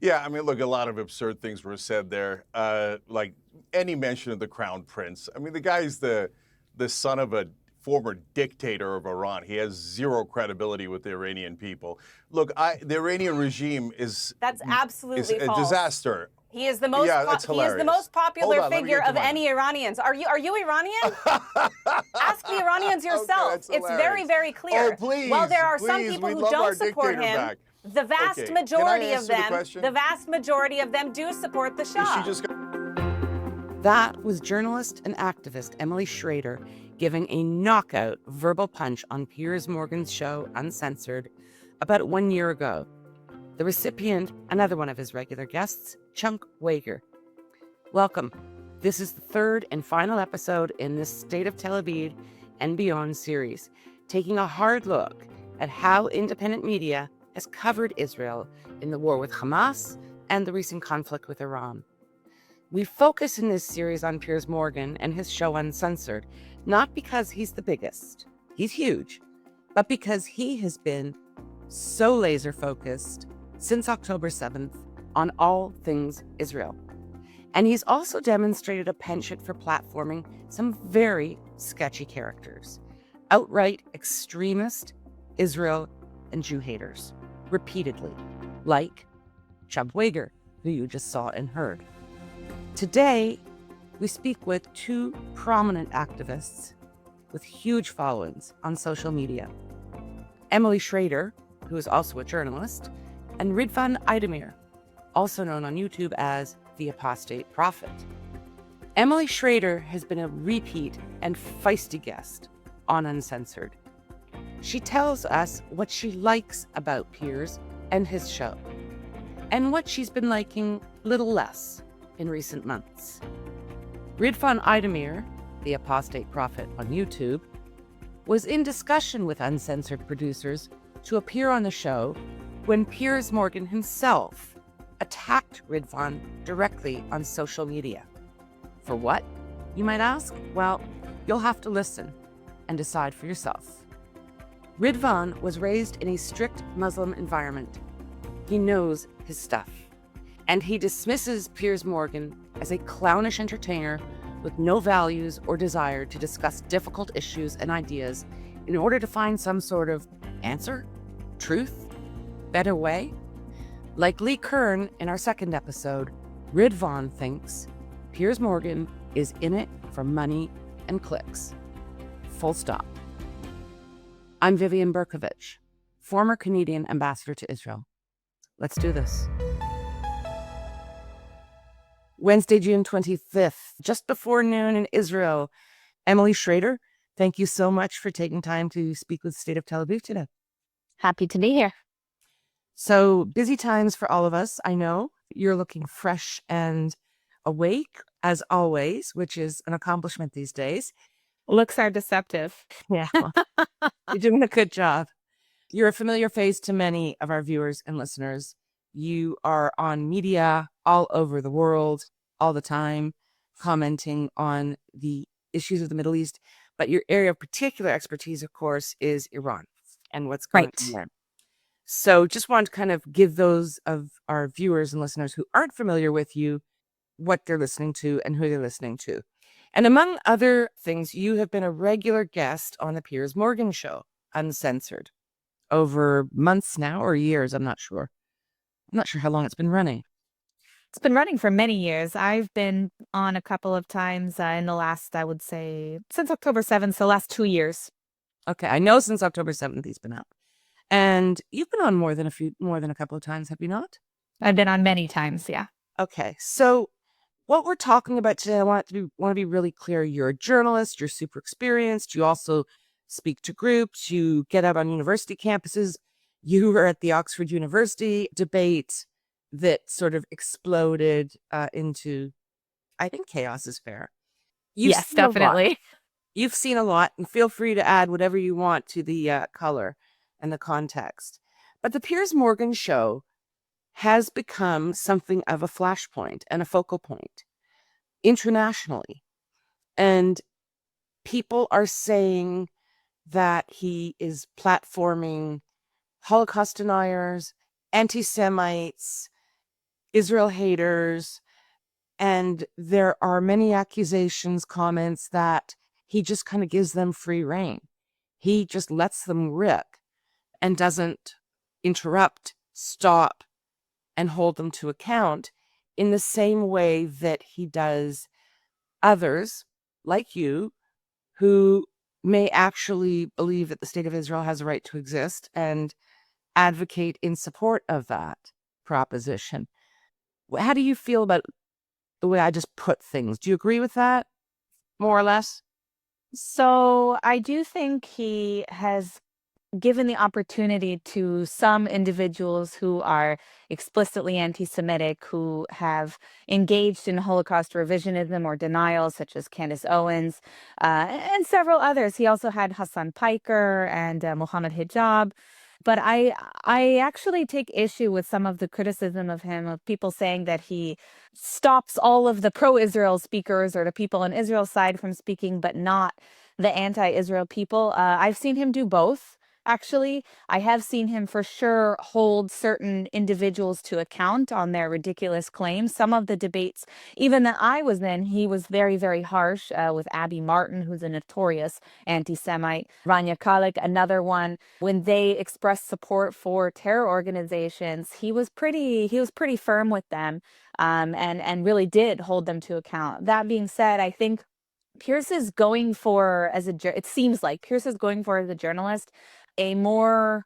Yeah, I mean, look, a lot of absurd things were said there. Like any mention of the crown prince. I mean, the guy's the son of a former dictator of Iran. He has zero credibility with the Iranian people. Look, the Iranian regime That's is absolutely a false. disaster. He is the most Yeah, that's he is the hilarious. most popular Hold on, let me figure get to of mine. any Iranians. Are you Iranian? Ask the Iranians yourself. that's It's very, hilarious. very clear. Oh, please, While there are some please, people we'd who love our don't support dictator him, back. the vast Okay, majority can I of answer the them, question? the vast majority of them do support the Is Shah. she just That was journalist and activist Emily Schrader giving a knockout verbal punch on Piers Morgan's show, Uncensored, about 1 year ago. The recipient, another one of his regular guests, Chunk Wager. Welcome. This is the third and final episode in this State of Tel Aviv and Beyond series, taking a hard look at how independent media has covered Israel in the war with Hamas and the recent conflict with Iran. We focus in this series on Piers Morgan and his show Uncensored, not because he's the biggest, he's huge, but because he has been so laser focused since October 7th on all things Israel. And he's also demonstrated a penchant for platforming some very sketchy characters, outright extremist Israel and Jew haters, repeatedly, like Chub Wager, who you just saw and heard. Today, we speak with two prominent activists with huge followings on social media. Emily Schrader, who is also a journalist, and Ridvan Aydemir, also known on YouTube as the ApostateProphet. Emily Schrader has been a repeat and feisty guest on Uncensored. She tells us what she likes about Piers and his show, and what she's been liking little less in recent months. Ridvan Aydemir, the ApostateProphet on YouTube, was in discussion with Uncensored producers to appear on the show when Piers Morgan himself attacked Ridvan directly on social media. For what, you might ask? Well, you'll have to listen and decide for yourself. Ridvan was raised in a strict Muslim environment. He knows his stuff. And he dismisses Piers Morgan as a clownish entertainer with no values or desire to discuss difficult issues and ideas in order to find some sort of answer, truth, better way. Like Lee Kern in our second episode, Ridvan thinks Piers Morgan is in it for money and clicks. Full stop. I'm Vivian Berkovich, former Canadian ambassador to Israel. Let's do this. Wednesday, June 25th, just before noon in Israel. Emily Schrader, thank you so much for taking time to speak with State of Tel Aviv today. Happy to be here. So busy times for all of us. I know you're looking fresh and awake as always, which is an accomplishment these days. Looks are deceptive. Yeah, well, you're doing a good job. You're a familiar face to many of our viewers and listeners. You are on media all over the world, all the time, commenting on the issues of the Middle East. But your area of particular expertise, of course, is Iran and what's going on there. So just want to kind of give those of our viewers and listeners who aren't familiar with you what they're listening to and who they're listening to. And among other things, you have been a regular guest on the Piers Morgan show, Uncensored, over months now or years, I'm not sure. I'm not sure how long it's been running. It's been running for many years. I've been on a couple of times in the last, I would say, since October 7th, so the last 2 years. Okay, I know since October 7th he's been out. And you've been on more than a couple of times, have you not? I've been on many times, yeah. Okay, so what we're talking about today, I want to be really clear. You're a journalist, you're super experienced, you also speak to groups, you get out on university campuses. You were at the Oxford University debate that sort of exploded into, I think chaos is fair. Yes, definitely. You've seen a lot, and feel free to add whatever you want to the color and the context. But the Piers Morgan show has become something of a flashpoint and a focal point internationally. And people are saying that he is platforming Holocaust deniers, anti-Semites, Israel haters, and there are many accusations, comments that he just kind of gives them free rein. He just lets them rip and doesn't interrupt, stop, and hold them to account in the same way that he does others, like you, who may actually believe that the state of Israel has a right to exist and advocate in support of that proposition. How do you feel about the way I just put things? Do you agree with that, more or less? So I do think he has given the opportunity to some individuals who are explicitly anti-Semitic, who have engaged in Holocaust revisionism or denial, such as Candace Owens, and several others. He also had Hassan Piker and Mohammed Hijab. But I actually take issue with some of the criticism of him, of people saying that he stops all of the pro-Israel speakers or the people on Israel's side from speaking, but not the anti-Israel people. I've seen him do both. Actually, I have seen him for sure hold certain individuals to account on their ridiculous claims. Some of the debates, even that I was in, he was very, very harsh with Abby Martin, who's a notorious anti-Semite. Rania Khalek, another one. When they expressed support for terror organizations, he was pretty firm with them, and really did hold them to account. That being said, I think Pierce is going for, it seems like Pierce is going for, as a journalist, a more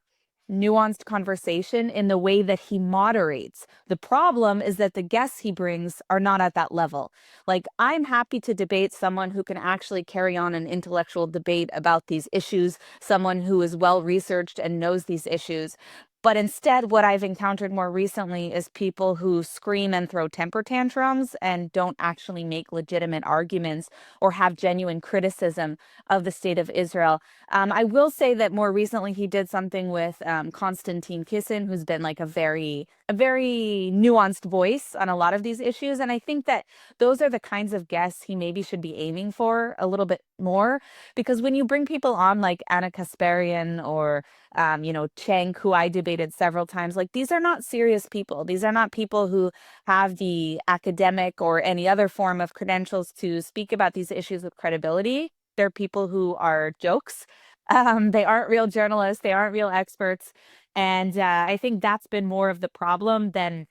nuanced conversation in the way that he moderates. The problem is that the guests he brings are not at that level. Like, I'm happy to debate someone who can actually carry on an intellectual debate about these issues, someone who is well researched and knows these issues. But instead, what I've encountered more recently is people who scream and throw temper tantrums and don't actually make legitimate arguments or have genuine criticism of the state of Israel. I will say that more recently he did something with Konstantin Kisin, who's been like a very nuanced voice on a lot of these issues. And I think that those are the kinds of guests he maybe should be aiming for a little bit more, because when you bring people on like Anna Kasparian or Cheng, who I debated several times, like, these are not serious people. These are not people who have the academic or any other form of credentials to speak about these issues with credibility. They're people who are jokes. They aren't real journalists. They aren't real experts. And I think that's been more of the problem than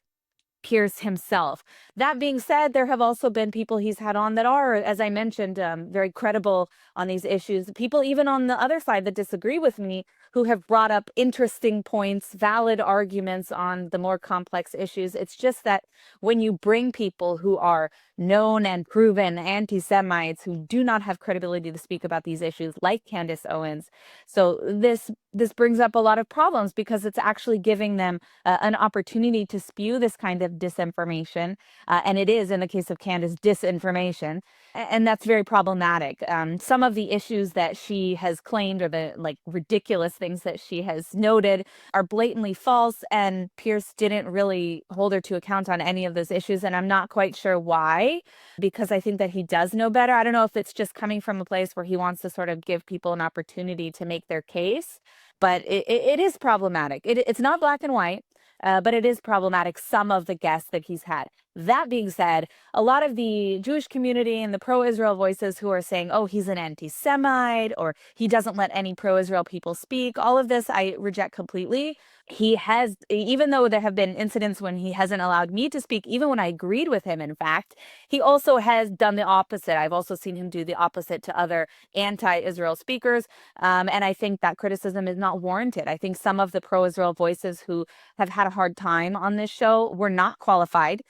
Pierce himself. That being said, there have also been people he's had on that are, as I mentioned, very credible on these issues. People even on the other side that disagree with me, who have brought up interesting points, valid arguments on the more complex issues. It's just that when you bring people who are known and proven anti-Semites who do not have credibility to speak about these issues, like Candace Owens, so this brings up a lot of problems, because it's actually giving them an opportunity to spew this kind of disinformation. And it is, in the case of Candace, disinformation. And that's very problematic. Some of the issues that she has claimed, or the like ridiculous things that she has noted, are blatantly false. And Pierce didn't really hold her to account on any of those issues. And I'm not quite sure why, because I think that he does know better. I don't know if it's just coming from a place where he wants to sort of give people an opportunity to make their case. But it is problematic. It's not black and white, but it is problematic, some of the guests that he's had. That being said, a lot of the Jewish community and the pro-Israel voices who are saying, oh, he's an anti-Semite, or he doesn't let any pro-Israel people speak, all of this I reject completely. He has, even though there have been incidents when he hasn't allowed me to speak, even when I agreed with him, in fact, he also has done the opposite. I've also seen him do the opposite to other anti-Israel speakers. And I think that criticism is not warranted. I think some of the pro-Israel voices who have had a hard time on this show were not qualified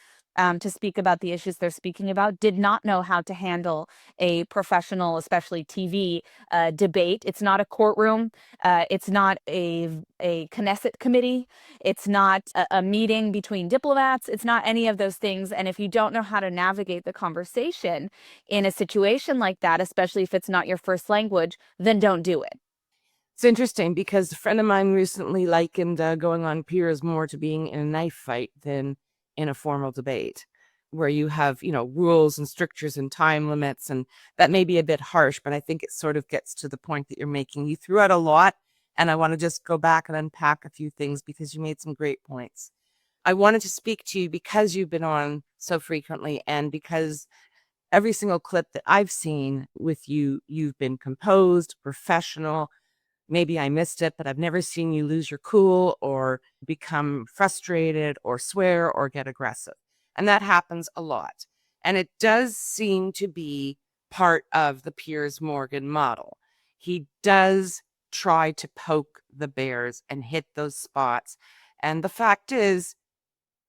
to speak about the issues they're speaking about, did not know how to handle a professional, especially TV debate. It's not a courtroom. It's not a Knesset committee. It's not a meeting between diplomats. It's not any of those things. And if you don't know how to navigate the conversation in a situation like that, especially if it's not your first language, then don't do it. It's interesting because a friend of mine recently likened going on Piers more to being in a knife fight than in a formal debate, where you have, rules and strictures and time limits. And that may be a bit harsh, but I think it sort of gets to the point that you're making. You threw out a lot, and I want to just go back and unpack a few things because you made some great points. I wanted to speak to you because you've been on so frequently, and because every single clip that I've seen with you, you've been composed, professional. Maybe I missed it, but I've never seen you lose your cool or become frustrated or swear or get aggressive. And that happens a lot. And it does seem to be part of the Piers Morgan model. He does try to poke the bears and hit those spots. And the fact is,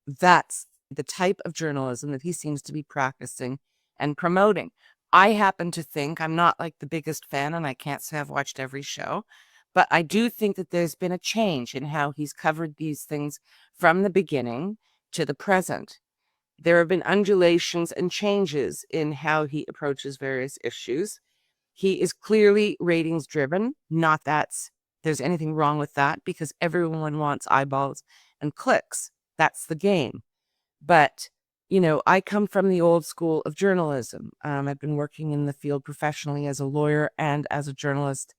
that's the type of journalism that he seems to be practicing and promoting. I happen to think, I'm not like the biggest fan, and I can't say I've watched every show, but I do think that there's been a change in how he's covered these things from the beginning to the present. There have been undulations and changes in how he approaches various issues. He is clearly ratings driven. Not that there's anything wrong with that, because everyone wants eyeballs and clicks. That's the game. But, I come from the old school of journalism. I've been working in the field professionally as a lawyer and as a journalist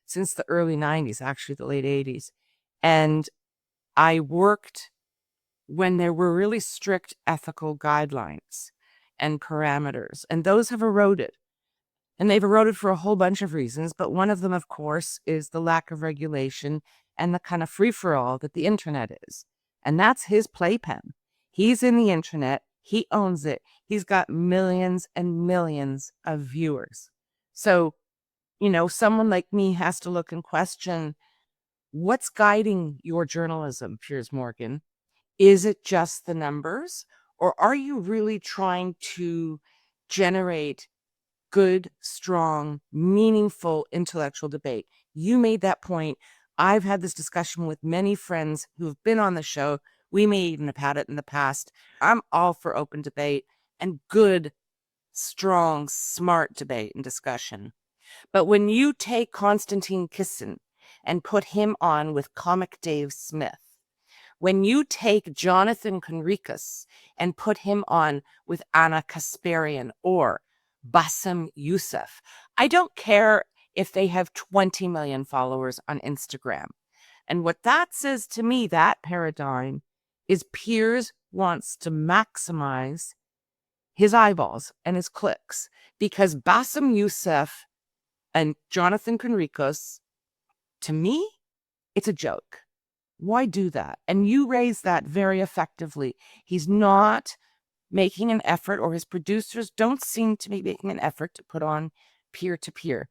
since the early 90s, actually the late 80s. And I worked when there were really strict ethical guidelines and parameters, and those have eroded. And they've eroded for a whole bunch of reasons, but one of them, of course, is the lack of regulation and the kind of free-for-all that the internet is. And that's his playpen. He's in the internet. He owns it. He's got millions and millions of viewers. So, someone like me has to look and question, what's guiding your journalism, Piers Morgan? Is it just the numbers? Or are you really trying to generate good, strong, meaningful intellectual debate? You made that point. I've had this discussion with many friends who have been on the show. We may even have had it in the past. I'm all for open debate and good, strong, smart debate and discussion. But when you take Konstantin Kisin and put him on with comic Dave Smith, when you take Jonathan Conricus and put him on with Anna Kasparian or Bassem Youssef, I don't care if they have 20 million followers on Instagram. And what that says to me, that paradigm, is Piers wants to maximize his eyeballs and his clicks, because Bassem Youssef and Jonathan Conricus, to me, it's a joke. Why do that? And you raise that very effectively. He's not making an effort, or his producers don't seem to be making an effort to put on peer-to-peer.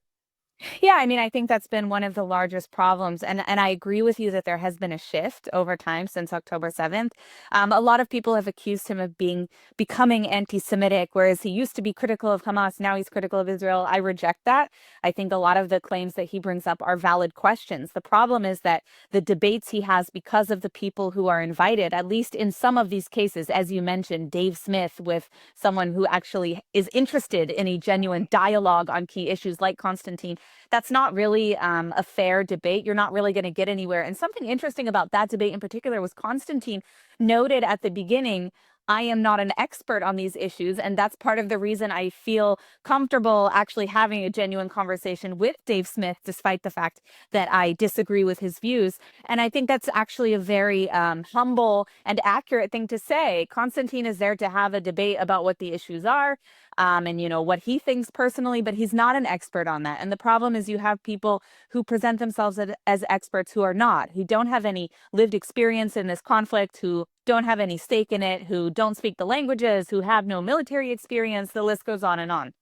Yeah, I mean, I think that's been one of the largest problems. And I agree with you that there has been a shift over time since October 7th. A lot of people have accused him of becoming anti-Semitic, whereas he used to be critical of Hamas. Now he's critical of Israel. I reject that. I think a lot of the claims that he brings up are valid questions. The problem is that the debates he has, because of the people who are invited, at least in some of these cases, as you mentioned, Dave Smith with someone who actually is interested in a genuine dialogue on key issues like Constantine, that's not really a fair debate. You're not really going to get anywhere. And something interesting about that debate in particular was Constantine noted at the beginning, I am not an expert on these issues. And that's part of the reason I feel comfortable actually having a genuine conversation with Dave Smith, despite the fact that I disagree with his views. And I think that's actually a very humble and accurate thing to say. Constantine is there to have a debate about what the issues are. And what he thinks personally, but he's not an expert on that. And the problem is you have people who present themselves as experts who are not, who don't have any lived experience in this conflict, who don't have any stake in it, who don't speak the languages, who have no military experience. The list goes on and on.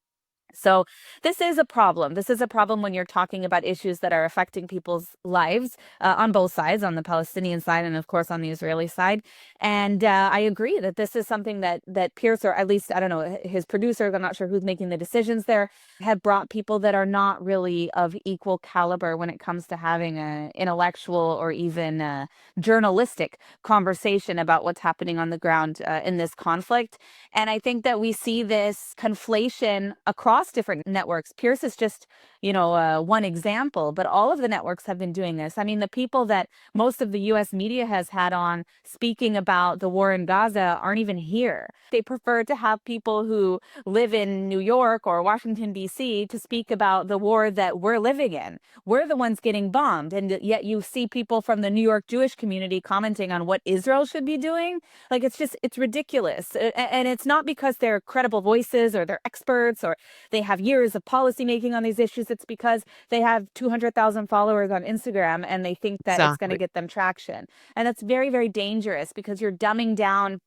So this is a problem. This is a problem when you're talking about issues that are affecting people's lives on both sides, on the Palestinian side and, of course, on the Israeli side. And I agree that this is something that Pierce, or at least, I don't know, his producers, I'm not sure who's making the decisions there, have brought people that are not really of equal caliber when it comes to having an intellectual or even journalistic conversation about what's happening on the ground in this conflict. And I think that we see this conflation across across different networks. Piers is just, one example, but all of the networks have been doing this. I mean, the people that most of the U.S. media has had on speaking about the war in Gaza aren't even here. They prefer to have people who live in New York or Washington, D.C. to speak about the war that we're living in. We're the ones getting bombed. And yet you see people from the New York Jewish community commenting on what Israel should be doing. Like, it's ridiculous. And it's not because they're credible voices or they're experts or they have years of policy making on these issues. It's because they have 200,000 followers on Instagram and they think that it's going to Exactly. get them traction. And that's very, very dangerous because you're dumbing down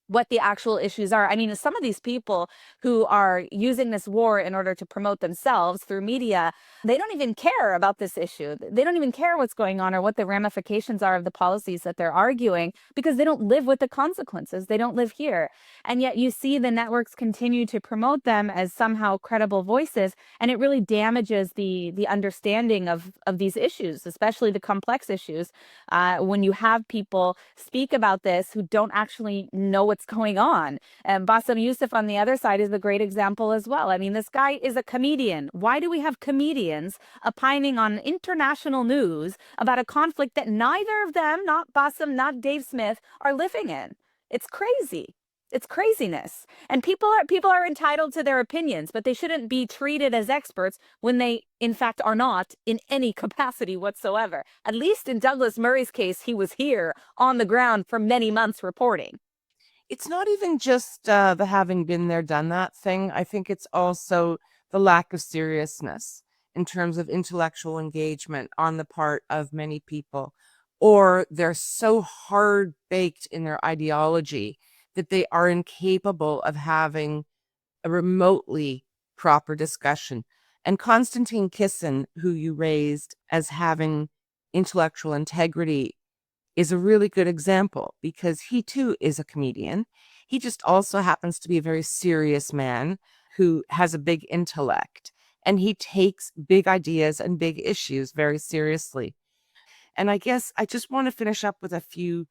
what the actual issues are. I mean, some of these people who are using this war in order to promote themselves through media, they don't even care about this issue. They don't even care what's going on or what the ramifications are of the policies that they're arguing because they don't live with the consequences. They don't live here. And yet you see the networks continue to promote them as somehow credible voices. And it really damages the understanding of these issues, especially the complex issues. When you have people speak about this who don't actually know what's going on. And Bassem Youssef on the other side is a great example as well. I mean, this guy is a comedian. Why do we have comedians opining on international news about a conflict that neither of them, not Bassem, not Dave Smith, are living in? It's crazy. It's craziness. And people are entitled to their opinions, but they shouldn't be treated as experts when they, in fact, are not in any capacity whatsoever. At least in Douglas Murray's case, he was here on the ground for many months reporting. It's not even just the having been there, done that thing. I think it's also the lack of seriousness in terms of intellectual engagement on the part of many people, or they're so hard baked in their ideology that they are incapable of having a remotely proper discussion. And Konstantin Kisin, who you raised as having intellectual integrity, is a really good example because he too is a comedian. He just also happens to be a very serious man who has a big intellect, and he takes big ideas and big issues very seriously. And I guess I just want to finish up with a few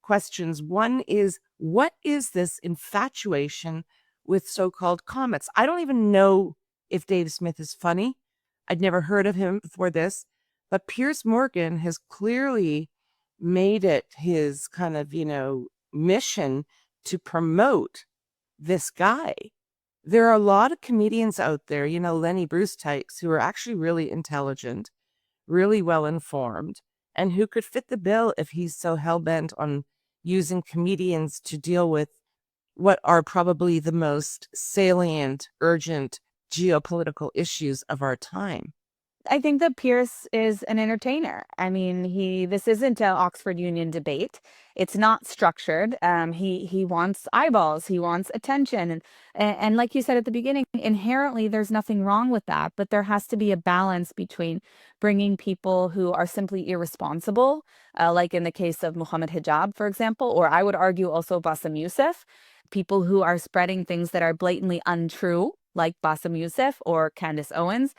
questions. One is, what is this infatuation with so-called comets? I don't even know if Dave Smith is funny. I'd never heard of him before this, but Piers Morgan has clearly made it his kind of, mission to promote this guy. There are a lot of comedians out there, Lenny Bruce types, who are actually really intelligent, really well informed, and who could fit the bill if he's so hell-bent on using comedians to deal with what are probably the most salient, urgent geopolitical issues of our time. I think that Pierce is an entertainer. I mean, this isn't an Oxford Union debate. It's not structured. He wants eyeballs. He wants attention. And like you said at the beginning, inherently, there's nothing wrong with that. But there has to be a balance between bringing people who are simply irresponsible, like in the case of Muhammad Hijab, for example, or I would argue also Bassem Youssef, people who are spreading things that are blatantly untrue, like Bassem Youssef or Candace Owens.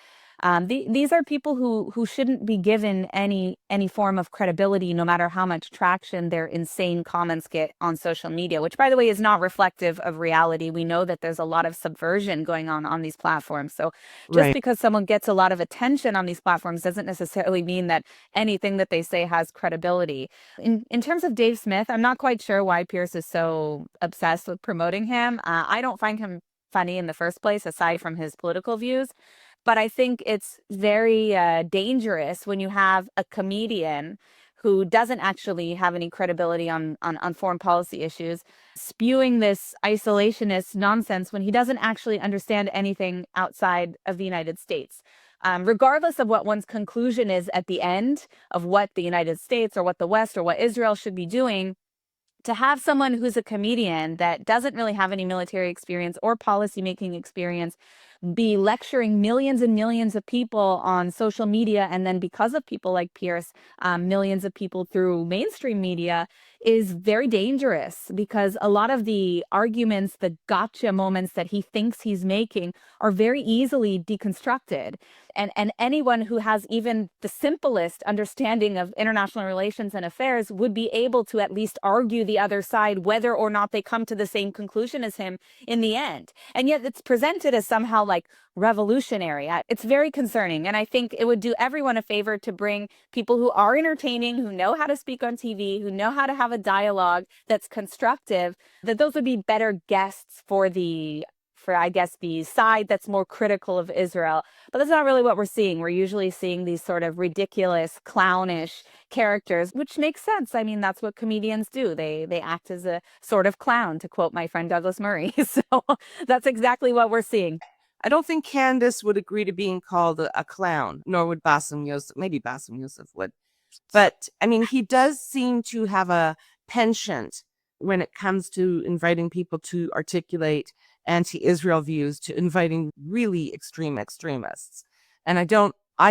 These are people who shouldn't be given any form of credibility, no matter how much traction their insane comments get on social media, which, by the way, is not reflective of reality. We know that there's a lot of subversion going on these platforms. So just Right. because someone gets a lot of attention on these platforms doesn't necessarily mean that anything that they say has credibility. In terms of Dave Smith, I'm not quite sure why Pierce is so obsessed with promoting him. I don't find him funny in the first place, aside from his political views. But I think it's very dangerous when you have a comedian who doesn't actually have any credibility on foreign policy issues, spewing this isolationist nonsense when he doesn't actually understand anything outside of the United States. Regardless of what one's conclusion is at the end of what the United States or what the West or what Israel should be doing, to have someone who's a comedian that doesn't really have any military experience or policymaking experience be lecturing millions and millions of people on social media, and then because of people like Pierce, millions of people through mainstream media, is very dangerous because a lot of the arguments, the gotcha moments that he thinks he's making are very easily deconstructed. And anyone who has even the simplest understanding of international relations and affairs would be able to at least argue the other side, whether or not they come to the same conclusion as him in the end. And yet it's presented as somehow like revolutionary. It's very concerning. And I think it would do everyone a favor to bring people who are entertaining, who know how to speak on TV, who know how to have a dialogue that's constructive, that those would be better guests for I guess, the side that's more critical of Israel. But that's not really what we're seeing. We're usually seeing these sort of ridiculous, clownish characters, which makes sense. I mean, that's what comedians do. They act as a sort of clown, to quote my friend Douglas Murray. So that's exactly what we're seeing. I don't think Candace would agree to being called a clown, nor would Bassem Youssef. Maybe Bassem Youssef would. But I mean, he does seem to have a penchant when it comes to inviting people to articulate anti-Israel views, to inviting really extreme extremists. And I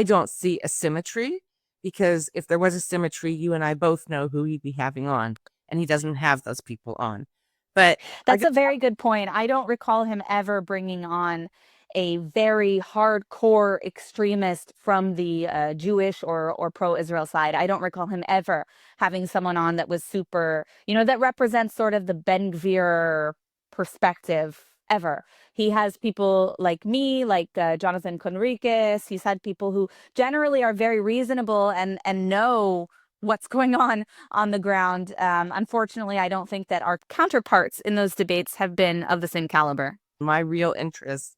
don't see a symmetry, because if there was a symmetry, you and I both know who he'd be having on, and he doesn't have those people on. But that's a very good point. I don't recall him ever bringing on a very hardcore extremist from the Jewish or pro-Israel side. I don't recall him ever having someone on that was super, that represents sort of the Ben Gvir perspective ever. He has people like me, like Jonathan Conriquez. He's had people who generally are very reasonable and know what's going on the ground. Unfortunately, I don't think that our counterparts in those debates have been of the same caliber. My real interest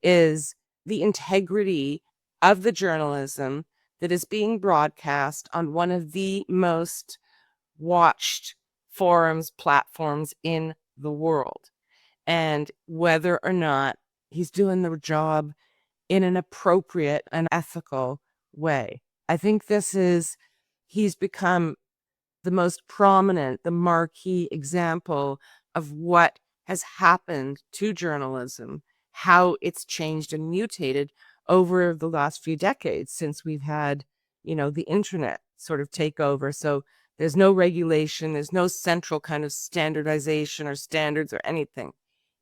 is the integrity of the journalism that is being broadcast on one of the most watched forums, platforms in the world, and whether or not he's doing the job in an appropriate and ethical way. I think he's become the most prominent, the marquee example of what has happened to journalism, how it's changed and mutated over the last few decades since we've had, the internet sort of take over. So there's no regulation, there's no central kind of standardization or standards or anything.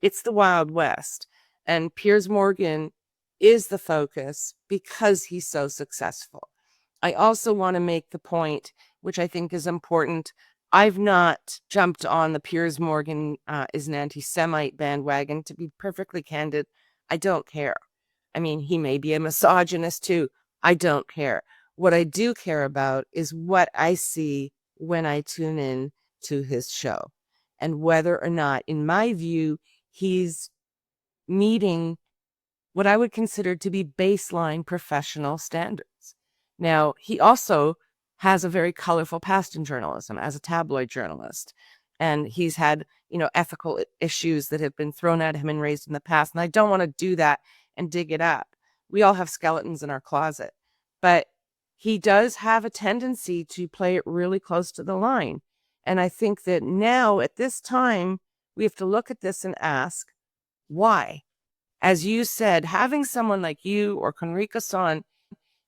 It's the Wild West. And Piers Morgan is the focus because he's so successful. I also want to make the point, which I think is important. I've not jumped on the Piers Morgan is an anti-Semite bandwagon. To be perfectly candid, I don't care. I mean, he may be a misogynist too. I don't care. What I do care about is what I see when I tune in to his show, and whether or not, in my view, he's meeting what I would consider to be baseline professional standards. Now, he also has a very colorful past in journalism as a tabloid journalist. And he's had, ethical issues that have been thrown at him and raised in the past. And I don't want to do that and dig it up. We all have skeletons in our closet. But he does have a tendency to play it really close to the line. And I think that now, at this time, we have to look at this and ask, why? As you said, having someone like you or Conriquez,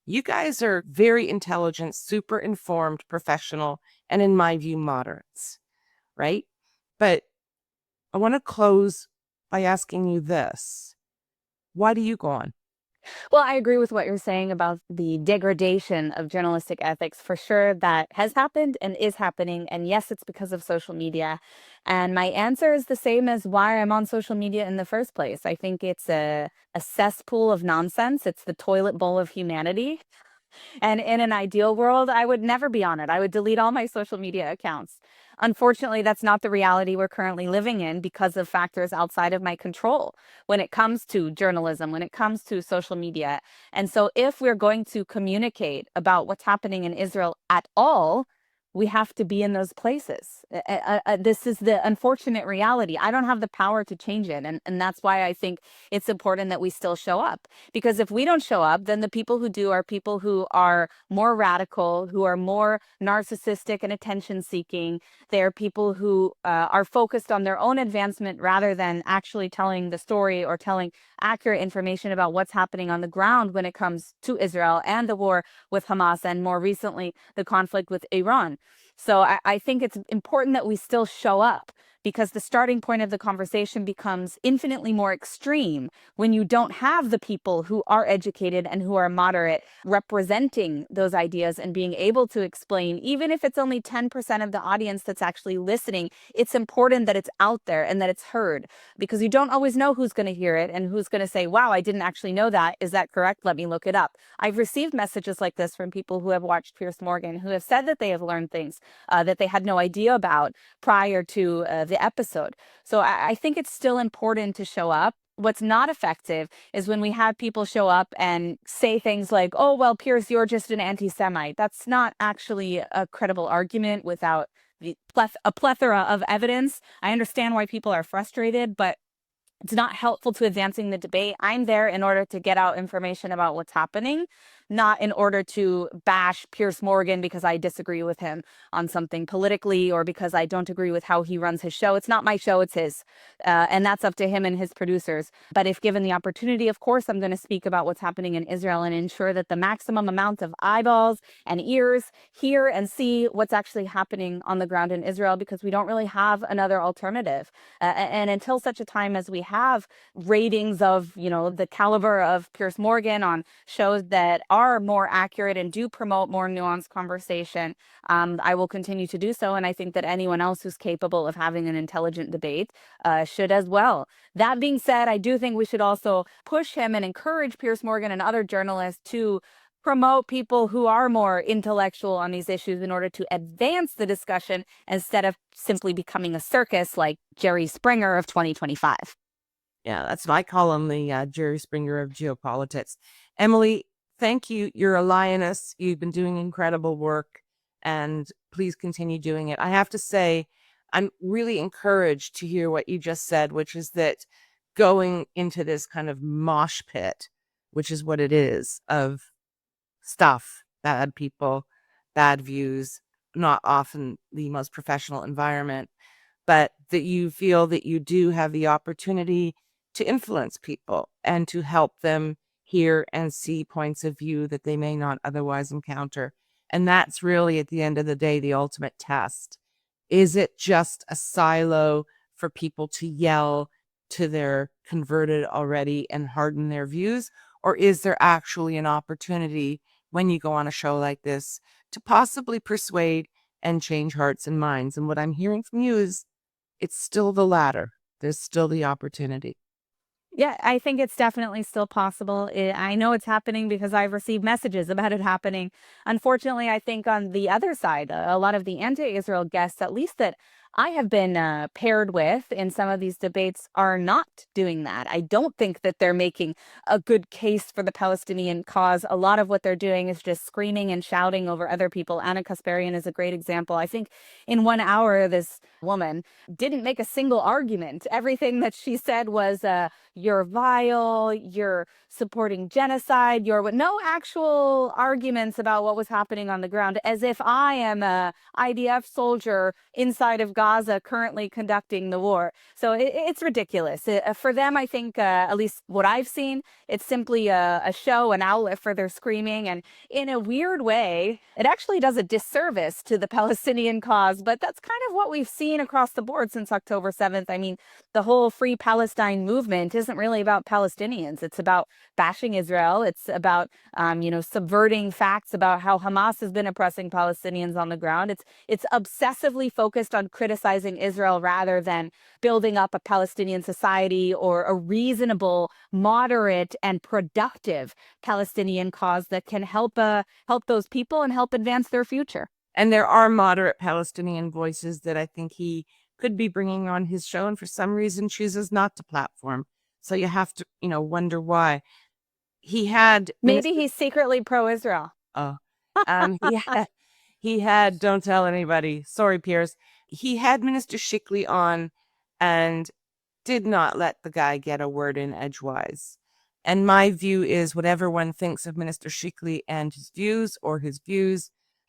you guys are very intelligent, super informed, professional, and in my view, moderates, right? But I want to close by asking you this. Why do you go on? Well, I agree with what you're saying about the degradation of journalistic ethics. For sure, that has happened and is happening. And yes, it's because of social media. And my answer is the same as why I'm on social media in the first place. I think it's a cesspool of nonsense. It's the toilet bowl of humanity. And in an ideal world, I would never be on it. I would delete all my social media accounts. Unfortunately, that's not the reality we're currently living in because of factors outside of my control when it comes to journalism, when it comes to social media. And so if we're going to communicate about what's happening in Israel at all, we have to be in those places. This is the unfortunate reality. I don't have the power to change it. And that's why I think it's important that we still show up. Because if we don't show up, then the people who do are people who are more radical, who are more narcissistic and attention seeking. They're people who are focused on their own advancement rather than actually telling the story or telling accurate information about what's happening on the ground when it comes to Israel and the war with Hamas, and more recently, the conflict with Iran. So I think it's important that we still show up because the starting point of the conversation becomes infinitely more extreme when you don't have the people who are educated and who are moderate representing those ideas and being able to explain, even if it's only 10% of the audience that's actually listening. It's important that it's out there and that it's heard, because you don't always know who's going to hear it and who's going to say, wow, I didn't actually know that. Is that correct? Let me look it up. I've received messages like this from people who have watched Piers Morgan, who have said that they have learned things that they had no idea about prior to the episode. So I think it's still important to show up. What's not effective is when we have people show up and say things like, oh, well, Piers, you're just an anti-Semite. That's not actually a credible argument without a plethora of evidence. I understand why people are frustrated, but it's not helpful to advancing the debate. I'm there in order to get out information about what's happening, not in order to bash Piers Morgan because I disagree with him on something politically or because I don't agree with how he runs his show. It's not my show, it's his. And that's up to him and his producers. But if given the opportunity, of course, I'm going to speak about what's happening in Israel and ensure that the maximum amount of eyeballs and ears hear and see what's actually happening on the ground in Israel, because we don't really have another alternative. And until such a time as we have ratings of, the caliber of Piers Morgan on shows that are more accurate and do promote more nuanced conversation, I will continue to do so. And I think that anyone else who's capable of having an intelligent debate should as well. That being said, I do think we should also push him and encourage Piers Morgan and other journalists to promote people who are more intellectual on these issues in order to advance the discussion instead of simply becoming a circus like Jerry Springer of 2025. Yeah, that's I call him the Jerry Springer of geopolitics. Emily, thank you. You're a lioness. You've been doing incredible work, and please continue doing it. I have to say, I'm really encouraged to hear what you just said, which is that going into this kind of mosh pit, which is what it is, of stuff, bad people, bad views, not often the most professional environment, but that you feel that you do have the opportunity to influence people and to help them hear and see points of view that they may not otherwise encounter. And that's really, at the end of the day, the ultimate test. Is it just a silo for people to yell to their converted already and harden their views? Or is there actually an opportunity when you go on a show like this to possibly persuade and change hearts and minds? And what I'm hearing from you is it's still the latter. There's still the opportunity. Yeah, I think it's definitely still possible. I know it's happening because I've received messages about it happening. Unfortunately, I think on the other side, a lot of the anti-Israel guests, at least that I have been paired with in some of these debates, are not doing that. I don't think that they're making a good case for the Palestinian cause. A lot of what they're doing is just screaming and shouting over other people. Anna Kasparian is a great example. I think in 1 hour, this woman didn't make a single argument. Everything that she said was, you're vile, you're supporting genocide, you're no actual arguments about what was happening on the ground, as if I am a IDF soldier inside of Gaza currently conducting the war. So it's ridiculous. For them, I think, at least what I've seen, it's simply a show, an outlet for their screaming. And in a weird way, it actually does a disservice to the Palestinian cause. But that's kind of what we've seen across the board since October 7th. I mean, the whole Free Palestine movement isn't really about Palestinians. It's about bashing Israel. It's about, subverting facts about how Hamas has been oppressing Palestinians on the ground. It's obsessively focused on criticizing Israel rather than building up a Palestinian society or a reasonable, moderate, and productive Palestinian cause that can help those people and help advance their future. And there are moderate Palestinian voices that I think he could be bringing on his show, and for some reason chooses not to platform. So you have to, wonder why. He had maybe he's secretly pro-Israel. Oh, he had. Don't tell anybody. Sorry, Piers. He had Minister Shikli on, and did not let the guy get a word in edgewise. And my view is, whatever one thinks of Minister Shikli and his views,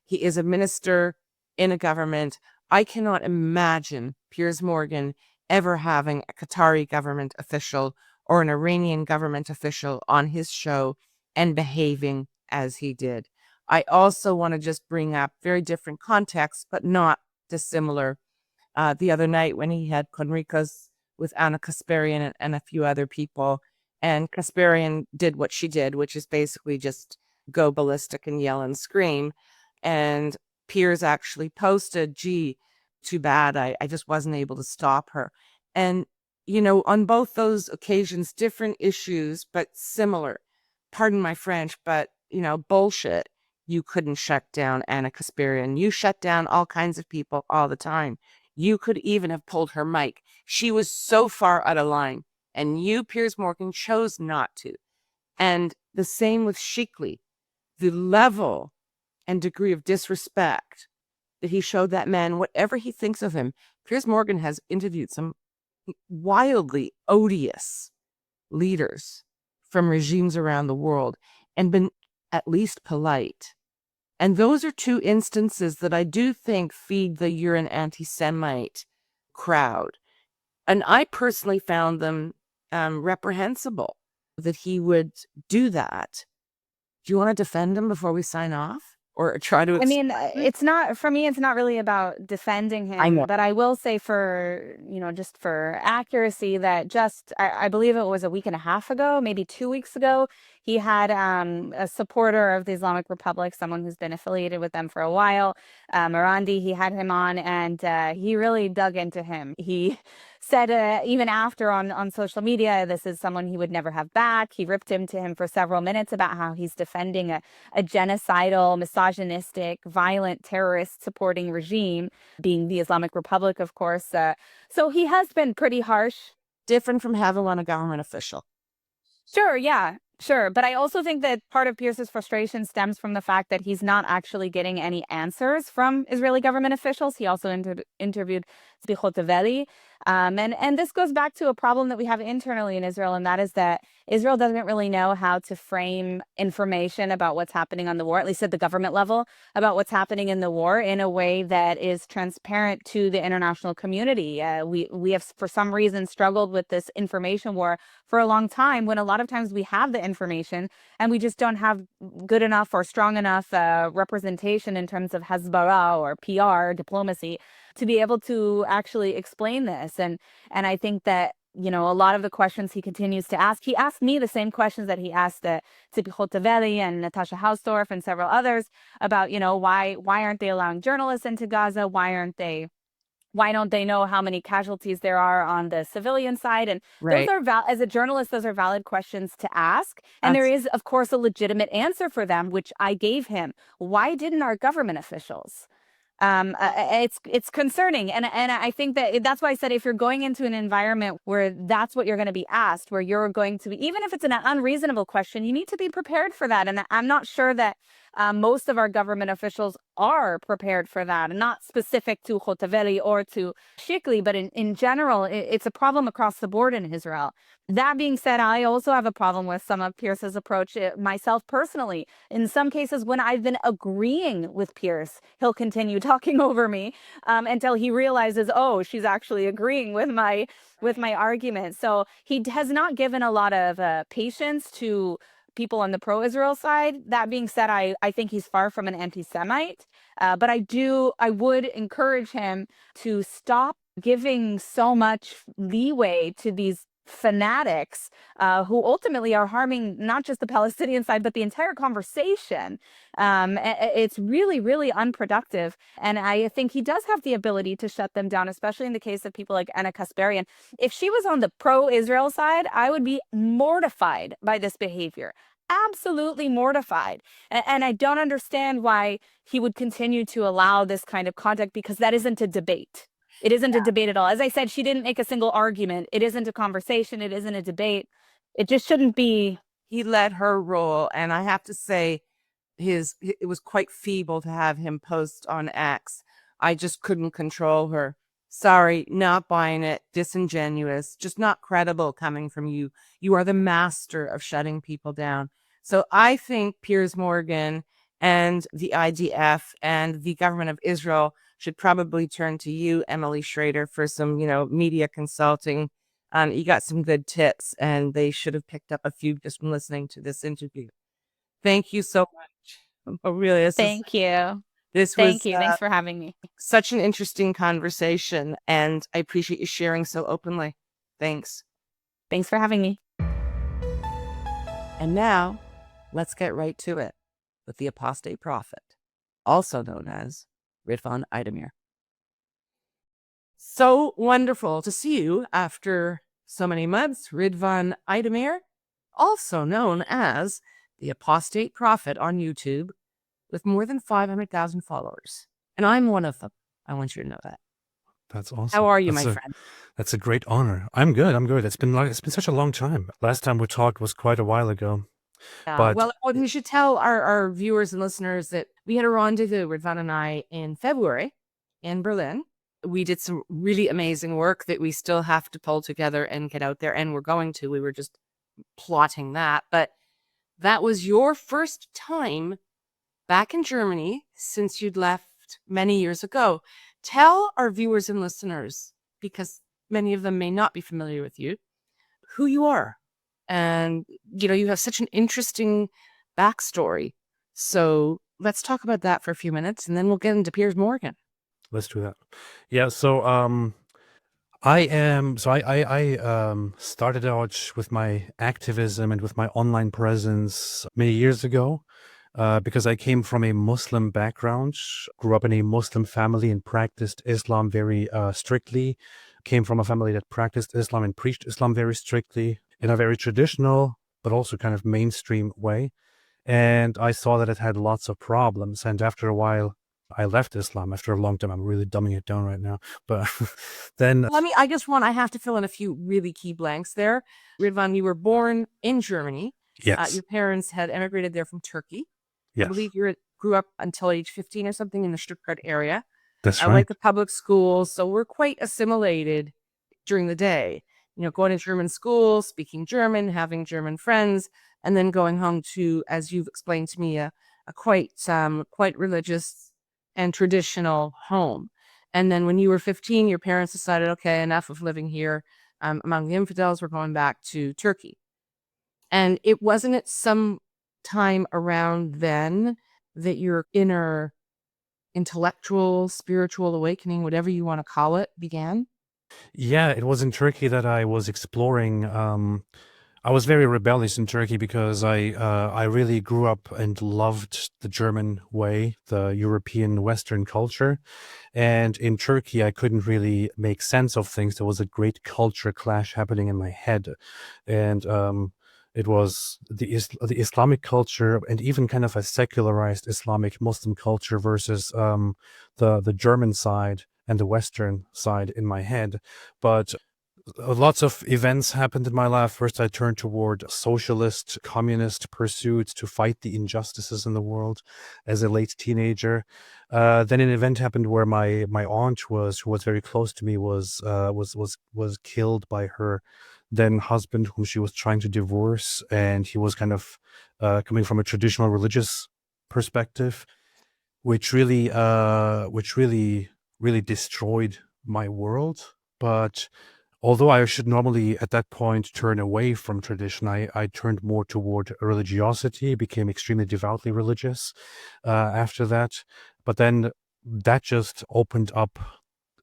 he is a minister in a government. I cannot imagine Piers Morgan ever having a Qatari government official or an Iranian government official on his show and behaving as he did. I also want to just bring up very different contexts, but not dissimilar. the other night when he had Conricos with Anna Kasparian and a few other people. And Kasparian did what she did, which is basically just go ballistic and yell and scream. And Piers actually posted, gee, too bad. I just wasn't able to stop her. And, on both those occasions, different issues, but similar. Pardon my French, but, bullshit. You couldn't shut down Anna Kasparian. You shut down all kinds of people all the time. You could even have pulled her mic. She was so far out of line. And you, Piers Morgan, chose not to. And the same with Sheikley. The level and degree of disrespect that he showed that man, whatever he thinks of him. Piers Morgan has interviewed some wildly odious leaders from regimes around the world and been at least polite. And those are two instances that I do think feed the "you're an anti-Semite" crowd. And I personally found them reprehensible that he would do that. Do you want to defend him before we sign off? Or try to... I mean, it's not, for me, it's not really about defending I him, know. but I will say just for accuracy that I believe it was a week and a half ago, maybe 2 weeks ago, he had a supporter of the Islamic Republic, someone who's been affiliated with them for a while, Marandi, he had him on, and he really dug into him. He said, even after on social media, this is someone he would never have back. He ripped into him for several minutes about how he's defending a genocidal, misogynistic, violent, terrorist supporting regime, being the Islamic Republic, of course. So he has been pretty harsh. Different from having on a government official. Sure, yeah, sure. But I also think that part of Pierce's frustration stems from the fact that he's not actually getting any answers from Israeli government officials. He also interviewed Zbichoteveli. And this goes back to a problem that we have internally in Israel, and that is that Israel doesn't really know how to frame information about what's happening on the war, at least at the government level, about what's happening in the war in a way that is transparent to the international community. We have, for some reason, struggled with this information war for a long time, when a lot of times we have the information and we just don't have good enough or strong enough representation in terms of hasbara or PR, diplomacy, to be able to actually explain this. And I think that, a lot of the questions he continues to ask, he asked me the same questions that he asked Tzipi Hoteveli and Natasha Hausdorff and several others about, why aren't they allowing journalists into Gaza? Why don't they know how many casualties there are on the civilian side? And Right. those are, as a journalist, those are valid questions to ask. And there is, of course, a legitimate answer for them, which I gave him. Why didn't our government officials? It's concerning. And I think that that's why I said, if you're going into an environment where that's what you're going to be asked, where you're going to be, even if it's an unreasonable question, you need to be prepared for that. And I'm not sure that most of our government officials are prepared for that, and not specific to Hoteveli or to Sheikley, but in general, it's a problem across the board in Israel. That being said, I also have a problem with some of Pierce's approach, myself personally. In some cases, when I've been agreeing with Pierce, he'll continue talking over me until he realizes, oh, she's actually agreeing with my argument. So he has not given a lot of patience to people on the pro-Israel side. That being said, I think he's far from an anti-Semite, but I would encourage him to stop giving so much leeway to these fanatics who ultimately are harming not just the Palestinian side, but the entire conversation. It's really, really unproductive. And I think he does have the ability to shut them down, especially in the case of people like Anna Kasparian. If she was on the pro-Israel side, I would be mortified by this behavior. Absolutely mortified. And I don't understand why he would continue to allow this kind of conduct, because that isn't a debate. It isn't a debate at all. As I said, she didn't make a single argument. It isn't a conversation. It isn't a debate. It just shouldn't be. He let her roll, and I have to say, it was quite feeble to have him post on X. I just couldn't control her. Sorry, not buying it. Disingenuous, just not credible coming from you. You are the master of shutting people down. So I think Piers Morgan and the IDF and the government of Israel should probably turn to you, Emily Schrader, for some, media consulting. You got some good tips, and they should have picked up a few just from listening to this interview. Thank you so much. Really, Thank you. This Thank was you. Thanks for having me. such an interesting conversation, and I appreciate you sharing so openly. Thanks. Thanks for having me. And now, let's get right to it with the apostate prophet, also known as Ridvan Aydemir. So wonderful to see you after so many months, Ridvan Aydemir, also known as the apostate prophet on YouTube, with more than 500,000 followers. And I'm one of them. I want you to know that. That's awesome. How are you, my friend? That's a great honor. I'm good. I'm good. It's been such a long time. Last time we talked was quite a while ago. But Well, we should tell our viewers and listeners that we had a rendezvous, Ridvan and I, in February in Berlin. We did some really amazing work that we still have to pull together and get out there, and we're going to. We were just plotting that. But that was your first time back in Germany since you'd left many years ago. Tell our viewers and listeners, because many of them may not be familiar with you, who you are. And, you have such an interesting backstory. So let's talk about that for a few minutes, and then we'll get into Piers Morgan. let's do that. Yeah. So I started out with my activism and with my online presence many years ago. Because I came from a Muslim background, grew up in a Muslim family and practiced Islam very strictly. Came from a family that practiced Islam and preached Islam very strictly in a very traditional, but also kind of mainstream way. And I saw that it had lots of problems. And after a while, I left Islam after a long time. I'm really dumbing it down right now. But then I have to fill in a few really key blanks there. Ridvan, you were born in Germany. yes, Your parents had emigrated there from Turkey. I yes, believe you grew up until age 15 or something in the Stuttgart area. that's I right. went to public schools, so we're quite assimilated during the day. Going to German school, speaking German, having German friends, and then going home to, as you've explained to me, a quite religious and traditional home. And then when you were 15, your parents decided, okay, enough of living here among the infidels. We're going back to Turkey. And it wasn't at some time around then that your inner intellectual, spiritual awakening, whatever you want to call it, began? Yeah, it was in Turkey that I was exploring. I was very rebellious in Turkey because I really grew up and loved the German way, the European Western culture. And in Turkey, I couldn't really make sense of things. There was a great culture clash happening in my head. And it was the Islamic culture and even kind of a secularized Islamic Muslim culture versus the German side and the Western side in my head. But lots of events happened in my life. First, I turned toward socialist, communist pursuits to fight the injustices in the world as a late teenager. Then an event happened where my aunt who was very close to me, was killed by her then husband, whom she was trying to divorce, and he was kind of coming from a traditional religious perspective, which really destroyed my world. But although I should normally at that point turn away from tradition, I turned more toward religiosity, became extremely devoutly religious after that. But then that just opened up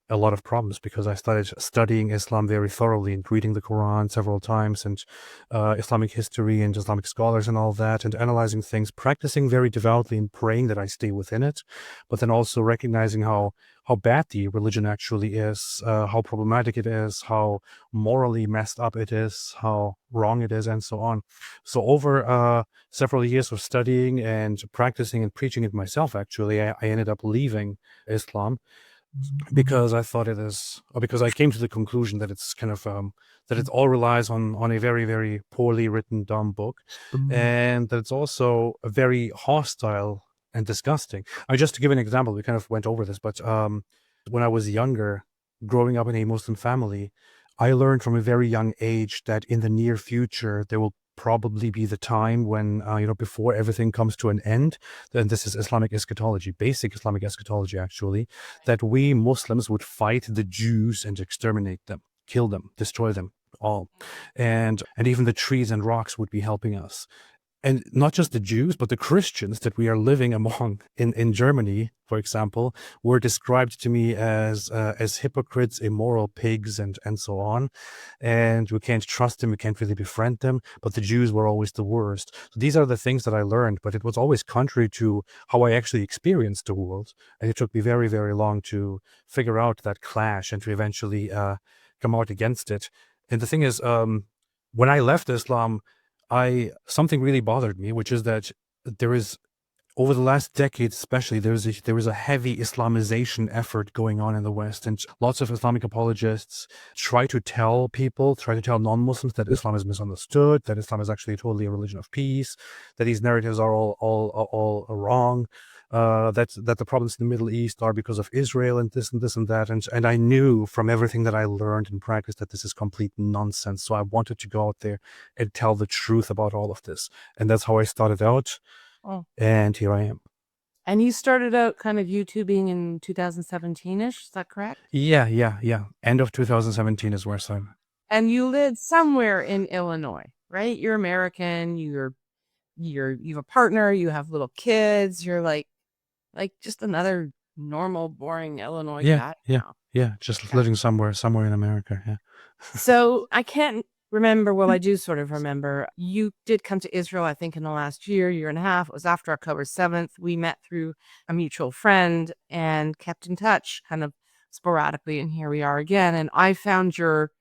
a lot of problems because I started studying Islam very thoroughly and reading the Quran several times and Islamic history and Islamic scholars and all that, and analyzing things, practicing very devoutly and praying that I stay within it, but then also recognizing how bad the religion actually is, how problematic it is, how morally messed up it is, how wrong it is, and so on. So over several years of studying and practicing and preaching it myself, actually, I ended up leaving Islam because I thought because I came to the conclusion that it's kind of that it all relies on a very, very poorly written, dumb book, and that it's also very hostile and disgusting. Just to give an example, we kind of went over this, but when I was younger, growing up in a Muslim family, I learned from a very young age that in the near future there will probably be the time when before everything comes to an end, then this is Islamic eschatology, basic Islamic eschatology actually, that we Muslims would fight the Jews and exterminate them, kill them, destroy them all, and even the trees and rocks would be helping us. and not just the Jews, but the Christians that we are living among in Germany, for example, were described to me as hypocrites, immoral pigs, and so on. And we can't trust them, we can't really befriend them. But the Jews were always the worst. So these are the things that I learned, but it was always contrary to how I actually experienced the world. And it took me very, very long to figure out that clash and to eventually come out against it. And the thing is, when I left Islam, something really bothered me, which is that there is, over the last decade especially, there is a heavy Islamization effort going on in the West, and lots of Islamic apologists try to tell non-Muslims that Islam is misunderstood, that Islam is actually totally a religion of peace, that these narratives are all wrong, that the problems in the Middle East are because of Israel and this and that, and I knew from everything that I learned and practiced that this is complete nonsense. So I wanted to go out there and tell the truth about all of this, and that's how I started out. Oh. And here I am. And you started out kind of YouTubing in 2017-ish, is that correct? Yeah. End of 2017 is where I started. And you live somewhere in Illinois, right? You're American, you have a partner, you have little kids, you're like just another normal, boring Illinois guy. Yeah. Just living somewhere in America. Yeah. So I can't remember. Well, I do sort of remember. You did come to Israel, I think, in the last year and a half. It was after October 7th. We met through a mutual friend and kept in touch kind of sporadically. And here we are again. And I found your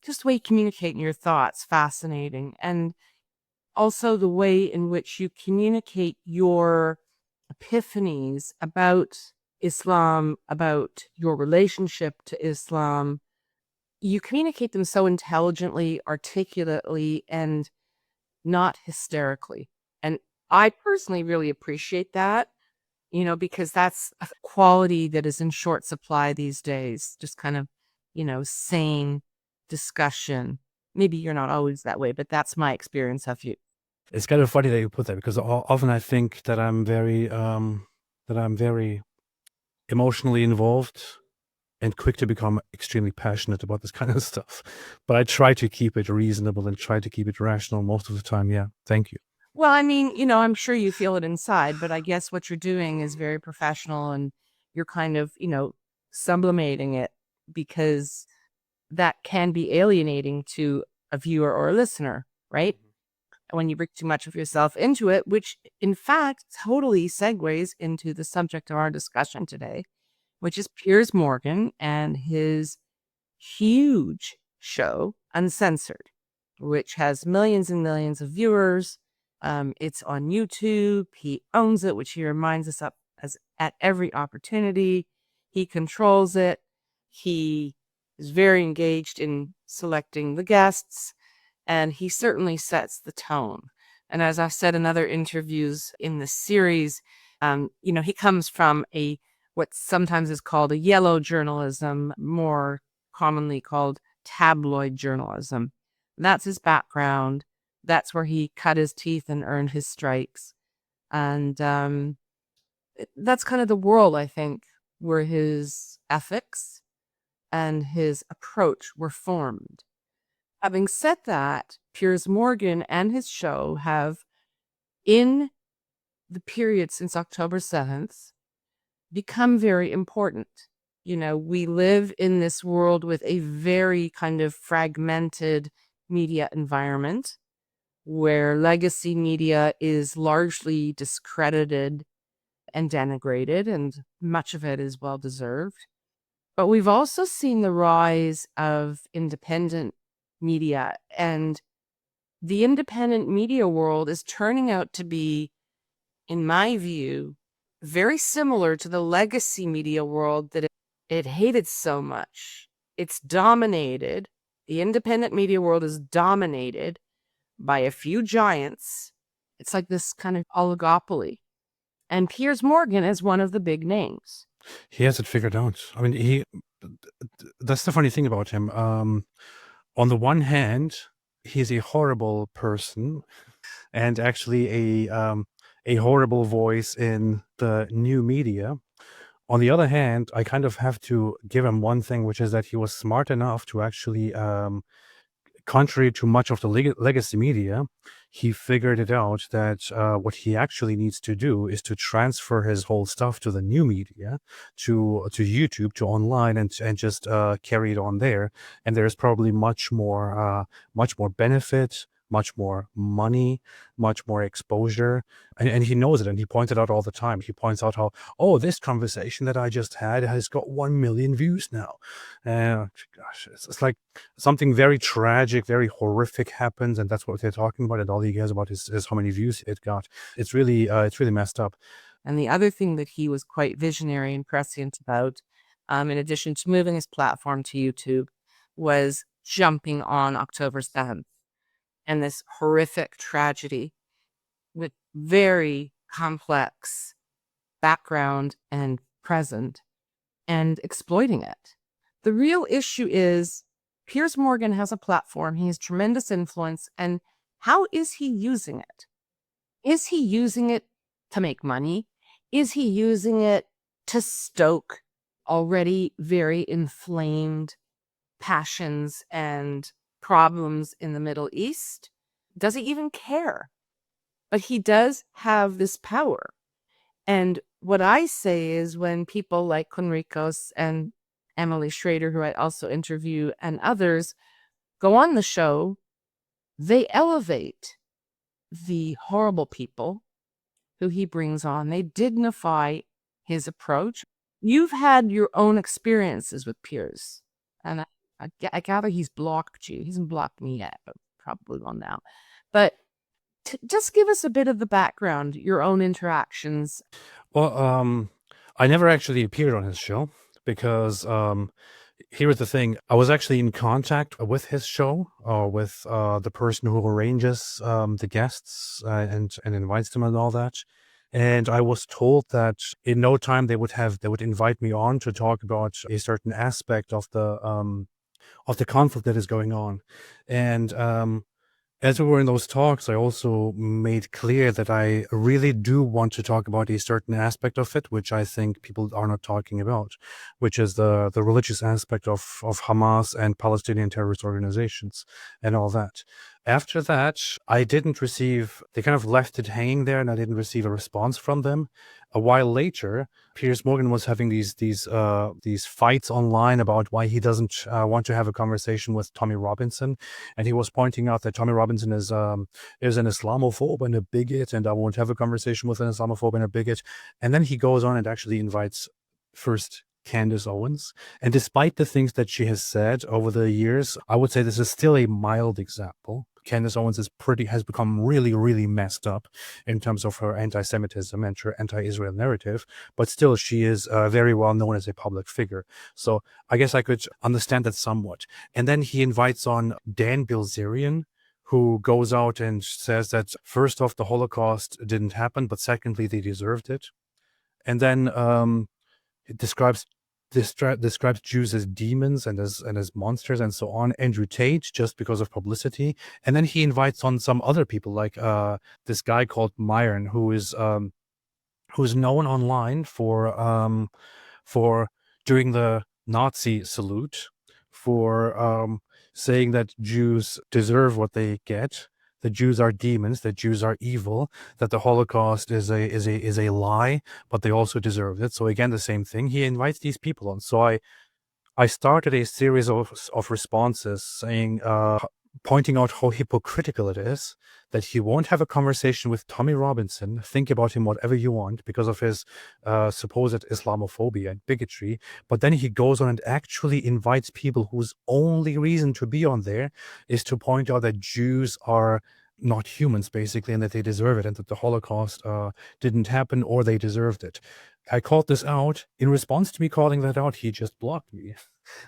just way you communicate and your thoughts fascinating. And also the way in which you communicate your epiphanies about Islam, about your relationship to Islam. You communicate them so intelligently, articulately, and not hysterically. And I personally really appreciate that, because that's a quality that is in short supply these days. Just kind of, sane discussion. Maybe you're not always that way, but that's my experience of you. It's kind of funny that you put that, because often I think that I'm very emotionally involved and quick to become extremely passionate about this kind of stuff. But I try to keep it reasonable and try to keep it rational most of the time. Yeah. Thank you. Well, I mean, I'm sure you feel it inside, but I guess what you're doing is very professional and you're kind of, sublimating it, because that can be alienating to a viewer or a listener, right? When you bring too much of yourself into it, which in fact totally segues into the subject of our discussion today, which is Piers Morgan and his huge show, Uncensored, which has millions and millions of viewers. It's on YouTube. He owns it, which he reminds us of as at every opportunity. He controls it. He is very engaged in selecting the guests, and he certainly sets the tone. And as I've said in other interviews in this series, he comes from what sometimes is called a yellow journalism, more commonly called tabloid journalism. That's his background. That's where he cut his teeth and earned his stripes. And that's kind of the world, I think, where his ethics and his approach were formed. Having said that, Piers Morgan and his show have, in the period since October 7th, become very important. We live in this world with a very kind of fragmented media environment where legacy media is largely discredited and denigrated, and much of it is well deserved. But we've also seen the rise of independent media, and the independent media world is turning out to be, in my view, very similar to the legacy media world that it hated so much. It's dominated. The independent media world is dominated by a few giants. It's like this kind of oligopoly. And Piers Morgan is one of the big names. He has it figured out. I mean, that's the funny thing about him. On the one hand, he's a horrible person and actually a horrible voice in the new media. On the other hand, I kind of have to give him one thing, which is that he was smart enough to actually contrary to much of the legacy media, he figured it out that what he actually needs to do is to transfer his whole stuff to the new media, to YouTube, to online, and just carry it on there. And there's probably much more benefit, much more money, much more exposure. And he knows it, and he points it out all the time. He points out how, oh, this conversation that I just had has got 1 million views now. Gosh, it's like something very tragic, very horrific happens, and that's what they're talking about, and all he cares about is how many views it got. It's really messed up. And the other thing that he was quite visionary and prescient about, in addition to moving his platform to YouTube, was jumping on October 7th and this horrific tragedy with very complex background and present, and exploiting it. The real issue is Piers Morgan has a platform. He has tremendous influence. And how is he using it? Is he using it to make money? Is he using it to stoke already very inflamed passions and problems in the Middle East? Does he even care? But he does have this power. And what I say is, when people like Conricos and Emily Schrader, who I also interview, and others go on the show, they elevate the horrible people who he brings on. They dignify his approach. You've had your own experiences with Piers, and I gather he's blocked you. He hasn't blocked me yet, but probably will now. But just give us a bit of the background, your own interactions. Well, I never actually appeared on his show because here was the thing. I was actually in contact with his show, with the person who arranges the guests and invites them and all that. And I was told that in no time they would invite me on to talk about a certain aspect of the conflict that is going on. And as we were in those talks, I also made clear that I really do want to talk about a certain aspect of it, which I think people are not talking about, which is the religious aspect of Hamas and Palestinian terrorist organizations and all that. After that, they kind of left it hanging there, and I didn't receive a response from them. A while later, Piers Morgan was having these fights online about why he doesn't want to have a conversation with Tommy Robinson, and he was pointing out that Tommy Robinson is an Islamophobe and a bigot, and I won't have a conversation with an Islamophobe and a bigot. And then he goes on and actually invites first Candace Owens, and despite the things that she has said over the years, I would say this is still a mild example. Candace Owens has become really, really messed up in terms of her anti-Semitism and her anti-Israel narrative, but still she is very well known as a public figure. So I guess I could understand that somewhat. And then he invites on Dan Bilzerian, who goes out and says that first off, the Holocaust didn't happen, but secondly, they deserved it. And then it describes Jews as demons and as monsters and so on. Andrew Tate, just because of publicity. And then he invites on some other people, like this guy called Myron, who's known online for doing the Nazi salute, for saying that Jews deserve what they get, that Jews are demons, that Jews are evil, that the Holocaust is a lie, but they also deserve it. So again, the same thing. He invites these people on. So I started a series of responses saying, pointing out how hypocritical it is that he won't have a conversation with Tommy Robinson. Think about him whatever you want because of his supposed Islamophobia and bigotry. But then he goes on and actually invites people whose only reason to be on there is to point out that Jews are not humans, basically, and that they deserve it, and that the Holocaust didn't happen or they deserved it. I called this out. In response to me calling that out, he just blocked me.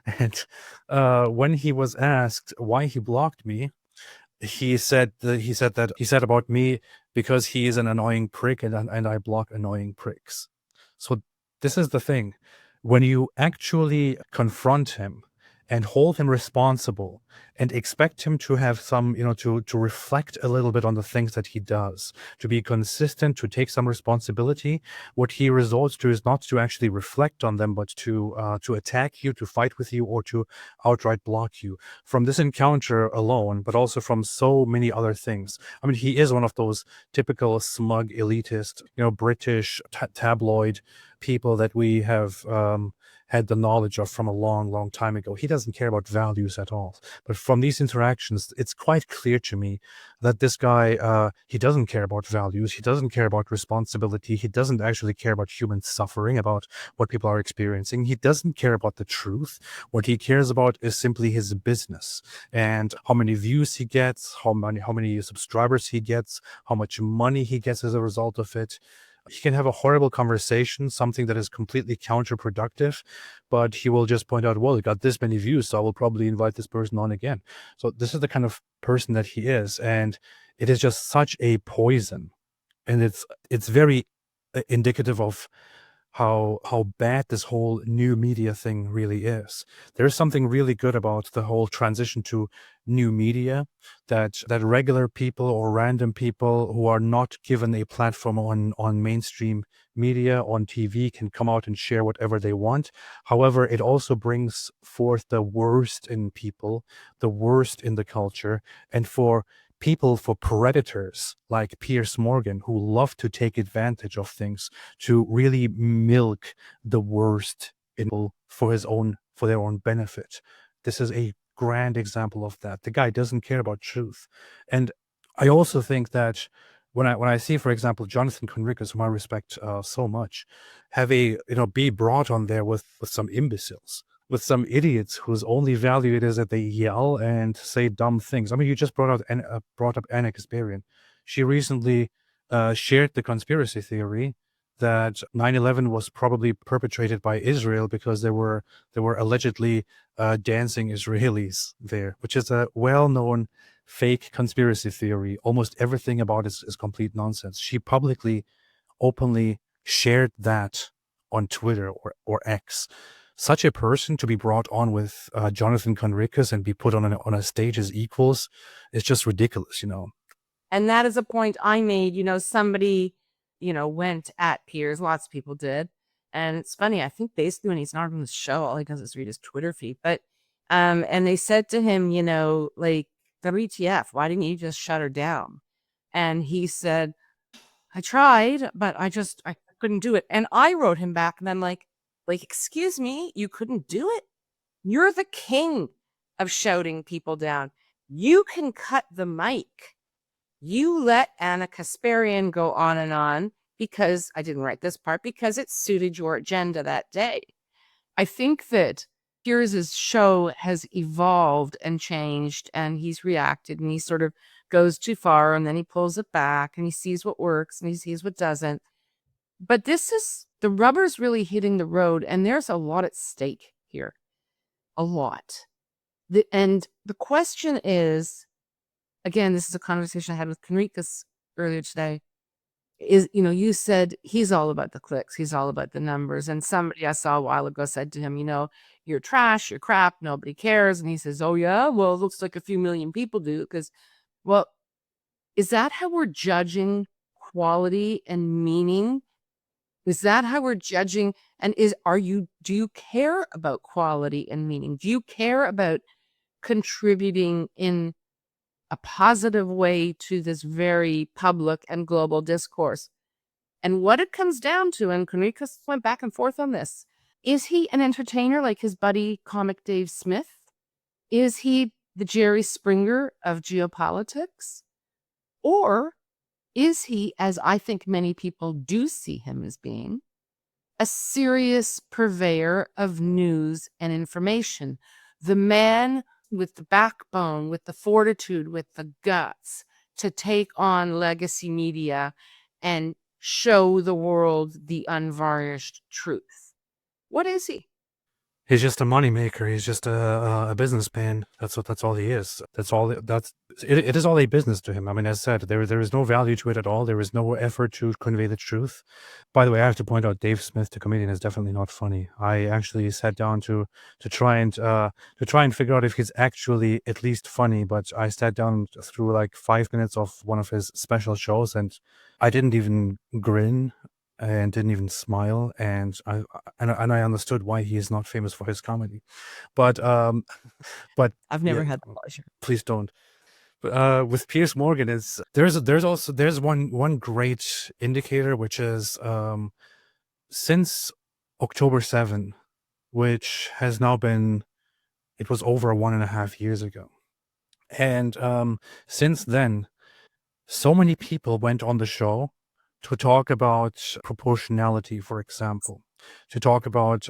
And when he was asked why he blocked me, he said about me, because he is an annoying prick and I block annoying pricks. So this is the thing. When you actually confront him and hold him responsible and expect him to have some, to reflect a little bit on the things that he does, to be consistent, to take some responsibility, what he resorts to is not to actually reflect on them, but to attack you, to fight with you, or to outright block you. From this encounter alone, but also from so many other things. I mean, he is one of those typical smug, elitist, British tabloid people that we have had the knowledge of from a long, long time ago. He doesn't care about values at all. But from these interactions, it's quite clear to me that this guy, he doesn't care about values. He doesn't care about responsibility. He doesn't actually care about human suffering, about what people are experiencing. He doesn't care about the truth. What he cares about is simply his business and how many views he gets, how many subscribers he gets, how much money he gets as a result of it. He can have a horrible conversation, something that is completely counterproductive, but he will just point out, well, it got this many views, so I will probably invite this person on again. So this is the kind of person that he is, and it is just such a poison. And it's very indicative of how bad this whole new media thing really is. There's something really good about the whole transition to new media, that regular people or random people who are not given a platform on mainstream media, on TV, can come out and share whatever they want. However, it also brings forth the worst in people, the worst in the culture, and for predators like Piers Morgan, who love to take advantage of things to really milk the worst in people for their own benefit. This is a grand example of that. The guy doesn't care about truth. And I also think that when I see, for example, Jonathan Conricus, whom I respect so much, be brought on there with some imbeciles, with some idiots whose only value it is that they yell and say dumb things. I mean, you just brought up Anna Kasparian. She recently shared the conspiracy theory that 9/11 was probably perpetrated by Israel because there were allegedly dancing Israelis there, which is a well-known fake conspiracy theory. Almost everything about it is complete nonsense. She publicly, openly shared that on Twitter or X. Such a person to be brought on with Jonathan Conricus and be put on a stage as equals is just ridiculous, And that is a point I made. Somebody, went at Piers. Lots of people did. And it's funny. I think basically when he's not on the show, all he does is read his Twitter feed. But, and they said to him, like, WTF, why didn't you just shut her down? And he said, I tried, but I couldn't do it. And I wrote him back and I'm like, excuse me, you couldn't do it? You're the king of shouting people down. You can cut the mic. You let Anna Kasparian go on because I didn't write this part because it suited your agenda that day. I think that Piers' show has evolved and changed, and he's reacted, and he sort of goes too far, and then he pulls it back, and he sees what works, and he sees what doesn't. But the rubber's really hitting the road, and there's a lot at stake here. A lot. And the question is, again, this is a conversation I had with Conricus earlier today, is, you said he's all about the clicks, he's all about the numbers. And somebody I saw a while ago said to him, you're trash, you're crap, nobody cares. And he says, oh yeah, well, it looks like a few million people do. Well, is that how we're judging quality and meaning? Is that how we're judging? And do you care about quality and meaning? Do you care about contributing in a positive way to this very public and global discourse? And what it comes down to, and Conricus went back and forth on this, is he an entertainer like his buddy comic Dave Smith? Is he the Jerry Springer of geopolitics? Or is he, as I think many people do see him as being, a serious purveyor of news and information? The man with the backbone, with the fortitude, with the guts to take on legacy media and show the world the unvarnished truth. What is he? He's just a moneymaker. He's just a businessman. That's all he is. It is all a business to him. I mean, as said, there is no value to it at all. There is no effort to convey the truth. By the way, I have to point out Dave Smith, the comedian, is definitely not funny. I actually sat down to try and figure out if he's actually at least funny, but I sat down through like 5 minutes of one of his special shows, and I didn't even grin and didn't even smile, and I understood why he is not famous for his comedy. But but I've never yeah, had the pleasure. please don't. But with Piers Morgan, is there's one great indicator, which is since October 7, which has now been, it was over 1.5 years ago, and since then, so many people went on the show to talk about proportionality, for example, to talk about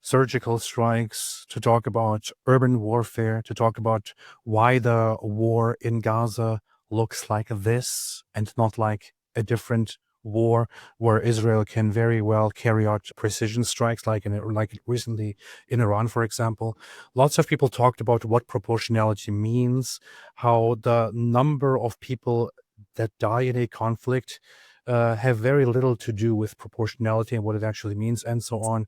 surgical strikes, to talk about urban warfare, to talk about why the war in Gaza looks like this and not like a different war where Israel can very well carry out precision strikes like recently in Iran, for example. Lots of people talked about what proportionality means, how the number of people that die in a conflict have very little to do with proportionality and what it actually means, and so on.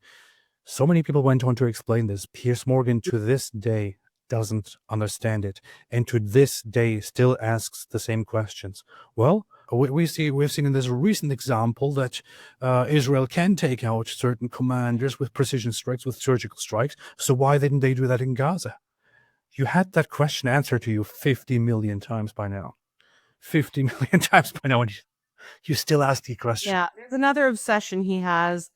So many people went on to explain this. Piers Morgan to this day doesn't understand it, and to this day still asks the same questions. Well, we've seen in this recent example that Israel can take out certain commanders with precision strikes, with surgical strikes. So why didn't they do that in Gaza? You had that question answered to you 50 million times by now. 50 million times by now, and you still ask the question. Yeah, there's another obsession he has,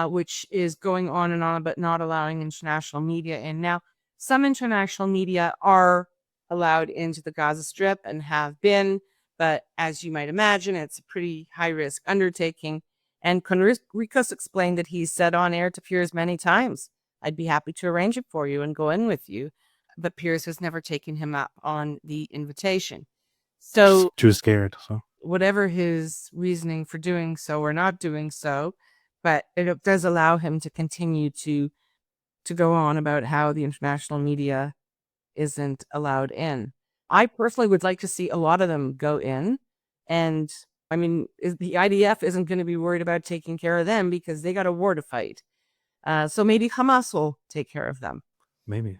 which is going on and on, but not allowing international media in. Now, some international media are allowed into the Gaza Strip and have been, but as you might imagine, it's a pretty high-risk undertaking. And Conricos explained that he's said on air to Piers many times, I'd be happy to arrange it for you and go in with you. But Piers has never taken him up on the invitation. So Too scared. So whatever his reasoning for doing so or not doing so, but it does allow him to continue to go on about how the international media isn't allowed in. I personally would like to see a lot of them go in, and I mean, the IDF isn't going to be worried about taking care of them because they got a war to fight. So maybe Hamas will take care of them. maybe.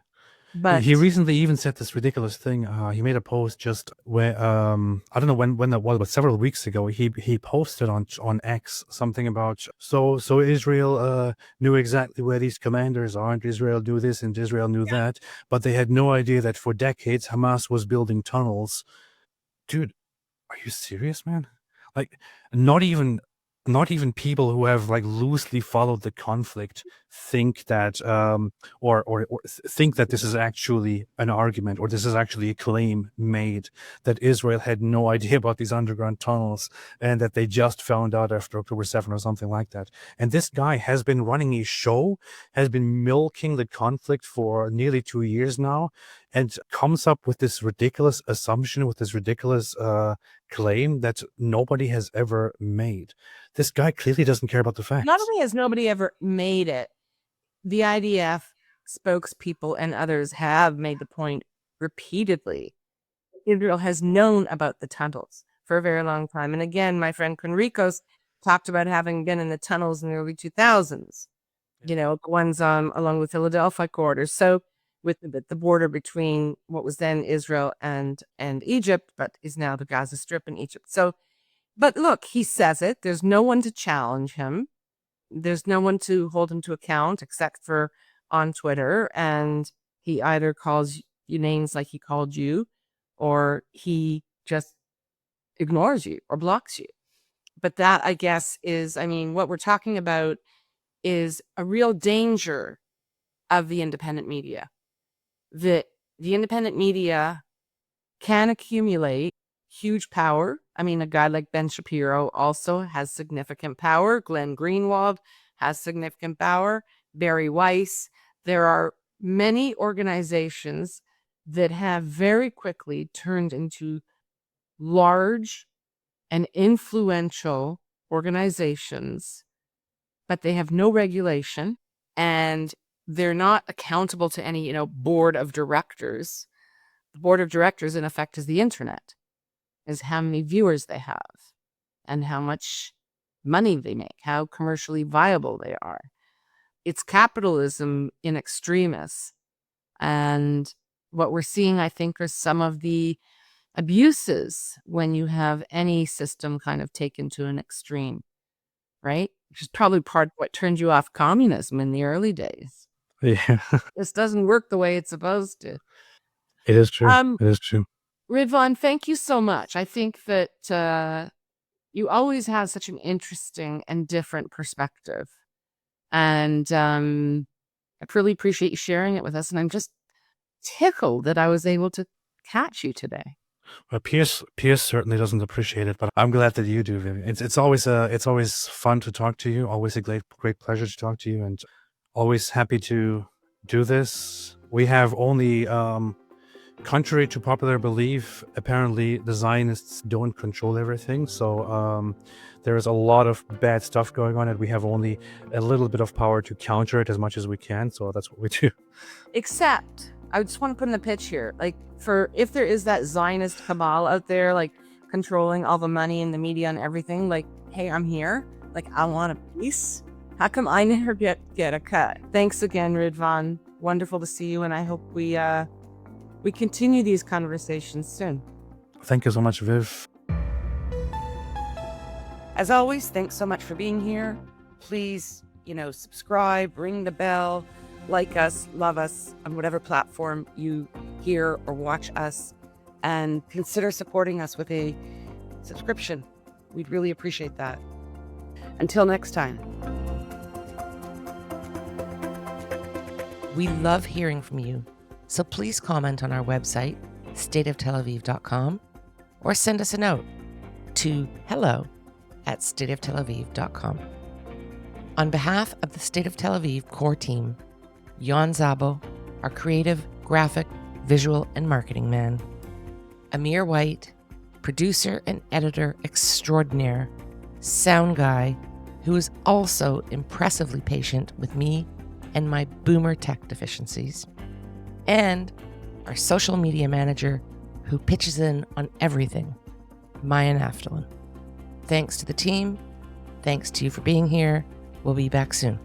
But He recently even said this ridiculous thing. He made a post just where I don't know when that was, but several weeks ago he posted on X something about so Israel knew exactly where these commanders are, and Israel knew this and Israel knew that, but they had no idea that for decades Hamas was building tunnels. Dude, are you serious, man? Like, not even people who have like loosely followed the conflict think that or think that this is actually an argument, or this is actually a claim made that Israel had no idea about these underground tunnels and that they just found out after October 7 or something like that. And this guy has been running a show, has been milking the conflict for nearly 2 years now, and comes up with this ridiculous assumption, with this ridiculous claim that nobody has ever made. This guy clearly doesn't care about the facts. not only has nobody ever made it, the IDF spokespeople and others have made the point repeatedly. Israel has known about the tunnels for a very long time. And again, my friend Conricos talked about having been in the tunnels in the early 2000s, ones along the Philadelphia corridor. So with the border between what was then Israel and Egypt, but is now the Gaza Strip in Egypt. So, but look, he says it. There's no one to challenge him. There's no one to hold him to account except for on Twitter. And he either calls you names like he called you, or he just ignores you or blocks you. But that, I guess, is, what we're talking about is a real danger of the independent media. The independent media can accumulate huge power. A guy like Ben Shapiro also has significant power. Glenn Greenwald has significant power. Barry Weiss. There are many organizations that have very quickly turned into large and influential organizations, but they have no regulation. And they're not accountable to any, board of directors. The board of directors, in effect, is the internet, is how many viewers they have and how much money they make, how commercially viable they are. It's capitalism in extremis. And what we're seeing, I think, are some of the abuses when you have any system kind of taken to an extreme, right? Which is probably part of what turned you off communism in the early days. Yeah, This doesn't work the way it's supposed to. it is true. Um, It is true. Ridvan, thank you so much. I think that you always have such an interesting and different perspective. And I really appreciate you sharing it with us. And I'm just tickled that I was able to catch you today. Well, Piers certainly doesn't appreciate it, but I'm glad that you do, Vivian. It's always fun to talk to you. Always a great pleasure to talk to you, and always happy to do this. We have only, contrary to popular belief, apparently the Zionists don't control everything. So there is a lot of bad stuff going on, and we have only a little bit of power to counter it as much as we can. So that's what we do. Except, I just want to put in the pitch here, like, for if there is that Zionist cabal out there, like, controlling all the money and the media and everything, like, hey, I'm here, like, I want a piece. How come I never get a cut? Thanks again, Ridvan. Wonderful to see you, and I hope we continue these conversations soon. Thank you so much, Viv. As always, thanks so much for being here. Please, subscribe, ring the bell, like us, love us on whatever platform you hear or watch us, and consider supporting us with a subscription. We'd really appreciate that. Until next time. We love hearing from you, so please comment on our website, stateoftelaviv.com, or send us a note to hello@stateoftelaviv.com. On behalf of the State of Tel Aviv core team, Jan Zabo, our creative, graphic, visual, and marketing man, Amir White, producer and editor extraordinaire, sound guy, who is also impressively patient with me and my boomer tech deficiencies, and our social media manager, who pitches in on everything, Maya Naftalin. Thanks to the team. Thanks to you for being here. We'll be back soon.